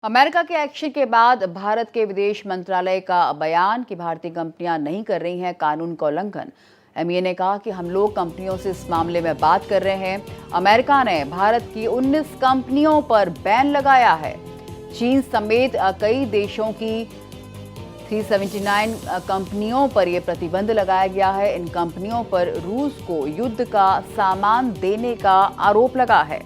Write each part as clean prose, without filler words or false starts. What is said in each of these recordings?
America के action के बाद भारत के विदेश मंत्रालय का बयान कि भारतीय कंपनियां नहीं कर रही हैं कानून का उल्लंघन। एमईए ने कहा कि हम लोग कंपनियों से इस मामले में बात कर रहे हैं। अमेरिका ने भारत की 19 कंपनियों पर बैन लगाया है। चीन समेत कई देशों की 379 कंपनियों पर यह प्रतिबंध लगाया गया है। इन कंपनियों पर रूस को युद्ध का सामान देने का आरोप लगा है।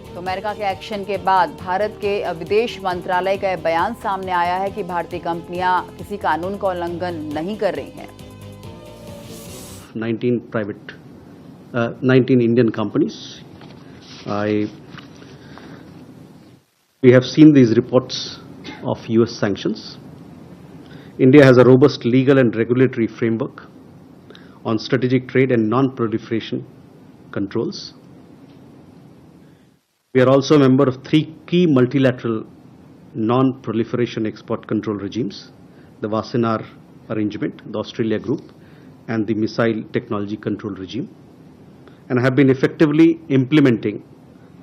तो अमेरिका के एक्शन के बाद भारत के विदेश मंत्रालय का बयान सामने आया है कि भारतीय कंपनियां किसी कानून का उल्लंघन नहीं कर रही हैं। 19 Indian companies. We have seen these reports of US sanctions. India has a robust legal and regulatory framework on strategic trade and non-proliferation controls. We are also a member of 3 key multilateral non-proliferation export control regimes, the Wassenaar Arrangement, the Australia Group, and the Missile Technology Control Regime, and have been effectively implementing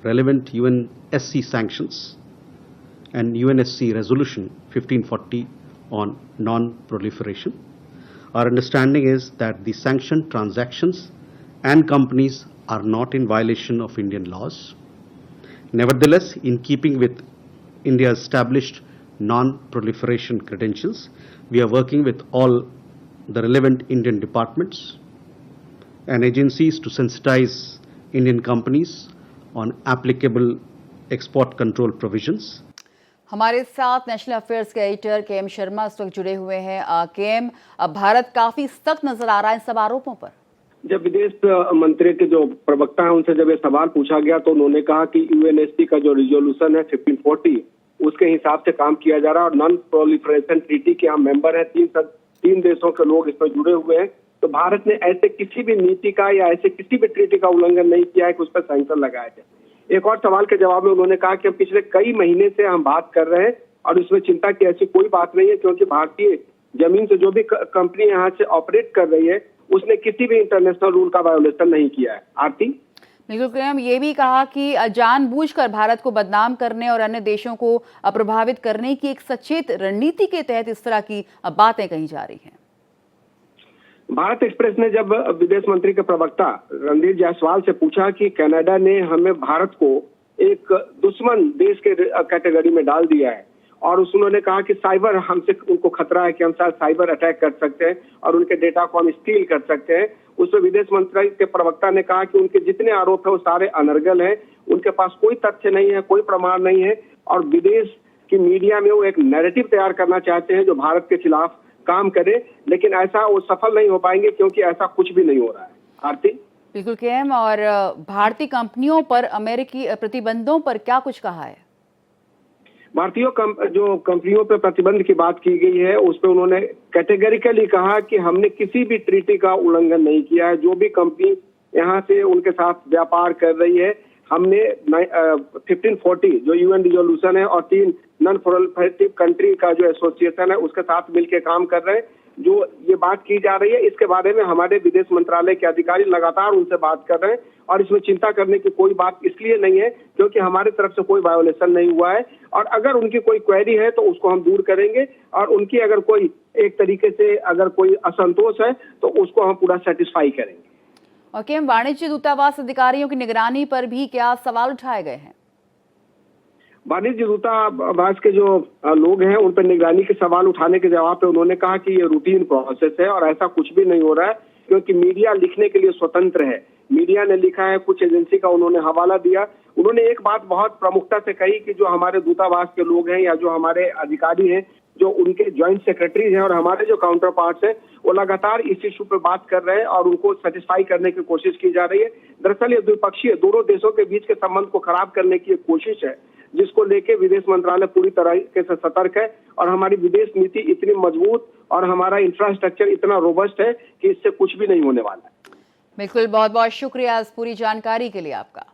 relevant UNSC sanctions and UNSC Resolution 1540 on non-proliferation. Our understanding is that the sanctioned transactions and companies are not in violation of Indian laws. Nevertheless, in keeping with India's established non-proliferation credentials, we are working with all the relevant Indian departments and agencies to sensitize Indian companies on applicable export control provisions. हमारे साथ national affairs के editor KM Sharma इस वक्त जुड़े हुए हैं। KM, Bharat काफी सख्त नजर आ रहा है इन सब आरोपों पर। जब विदेश मंत्री के जो प्रवक्ता हैं उनसे जब ये सवाल पूछा गया तो उन्होंने कहा कि यूएनएससी का जो रिजोल्यूशन है 1540 उसके हिसाब से काम किया जा रहा है और नॉन प्रोलिफरेशन ट्रीटी के हम मेंबर हैं। तीन देशों के लोग इसमें जुड़े हुए हैं। तो भारत ने ऐसे किसी भी नीति का या ऐसे किसी भी ट्रीटी का उल्लंघन नहीं किया है कि उस पर सैंक्शन लगाया जाए। एक और सवाल के जवाब में उन्होंने कहा कि हम पिछले कई महीने से हम बात कर रहे हैं और इसमें चिंता की ऐसी कोई बात नहीं है, क्योंकि भारतीय जमीन से जो भी कंपनी यहाँ से ऑपरेट कर रही है उसने किसी भी इंटरनेशनल रूल का वायोलेशन नहीं किया है। आरती, बिल्कुल केएम, ये भी कहा कि जानबूझकर भारत को बदनाम करने और अन्य देशों को प्रभावित करने की एक सचेत रणनीति के तहत इस तरह की बातें कही जा रही हैं। भारत एक्सप्रेस ने जब विदेश मंत्री के प्रवक्ता रणधीर जायसवाल से पूछा कि कनाडा ने हमें भारत को एक दुश्मन देश के कैटेगरी में डाल दिया है और उन्होंने कहा कि साइबर हमसे उनको खतरा है कि हम शायद साइबर अटैक कर सकते हैं और उनके डेटा को हम स्टील कर सकते हैं, उसमें विदेश मंत्रालय के प्रवक्ता ने कहा कि उनके जितने आरोप है वो सारे अनर्गल हैं, उनके पास कोई तथ्य नहीं है, कोई प्रमाण नहीं है और विदेश की मीडिया में वो एक नैरेटिव तैयार करना चाहते हैं जो भारत के खिलाफ काम करे, लेकिन ऐसा वो सफल नहीं हो पाएंगे क्योंकि ऐसा कुछ भी नहीं हो रहा है। आरती, बिल्कुल केएम, और भारतीय कंपनियों पर अमेरिकी प्रतिबंधों पर क्या कुछ कहा है? भारतीय जो कंपनियों पर प्रतिबंध की बात की गई है उस पर उन्होंने कैटेगरिकली कहा कि हमने किसी भी ट्रीटी का उल्लंघन नहीं किया है। जो भी कंपनी यहाँ से उनके साथ व्यापार कर रही है हमने 1540 जो यूएन रिजोल्यूशन है और 3 नॉन प्रोलिफरेटिव कंट्री का जो एसोसिएशन है उसके साथ मिलकर काम कर रहे हैं। जो ये बात की जा रही है इसके बारे में हमारे विदेश मंत्रालय के अधिकारी लगातार उनसे बात कर रहे हैं और इसमें चिंता करने की कोई बात इसलिए नहीं है क्योंकि हमारी तरफ से कोई वायोलेशन नहीं हुआ है और अगर उनकी कोई क्वेरी है तो उसको हम दूर करेंगे और उनकी अगर कोई एक तरीके से अगर कोई असंतोष है तो उसको हम पूरा सेटिस्फाई करेंगे। और केएम, वाणिज्य दूतावास अधिकारियों की निगरानी पर भी क्या सवाल उठाए गए हैं? वाणिज्य दूतावास के जो लोग हैं उन पर निगरानी के सवाल उठाने के जवाब पे उन्होंने कहा कि ये रूटीन प्रोसेस है और ऐसा कुछ भी नहीं हो रहा है क्योंकि मीडिया लिखने के लिए स्वतंत्र है। मीडिया ने लिखा है, कुछ एजेंसी का उन्होंने हवाला दिया। उन्होंने एक बात बहुत प्रमुखता से कही कि जो हमारे दूतावास के लोग हैं या जो हमारे अधिकारी हैं, जो उनके ज्वाइंट सेक्रेटरीज हैं और हमारे जो काउंटर पार्ट्स हैं वो लगातार इस इशू पर बात कर रहे हैं और उनको सेटिस्फाई करने की कोशिश की जा रही है। दरअसल ये द्विपक्षीय दोनों देशों के बीच के संबंध को खराब करने की एक कोशिश है जिसको लेके विदेश मंत्रालय पूरी तरीके से सतर्क है और हमारी विदेश नीति इतनी मजबूत और हमारा इंफ्रास्ट्रक्चर इतना रोबस्ट है कि इससे कुछ भी नहीं होने वाला है। बिल्कुल, बहुत बहुत शुक्रिया इस पूरी जानकारी के लिए आपका।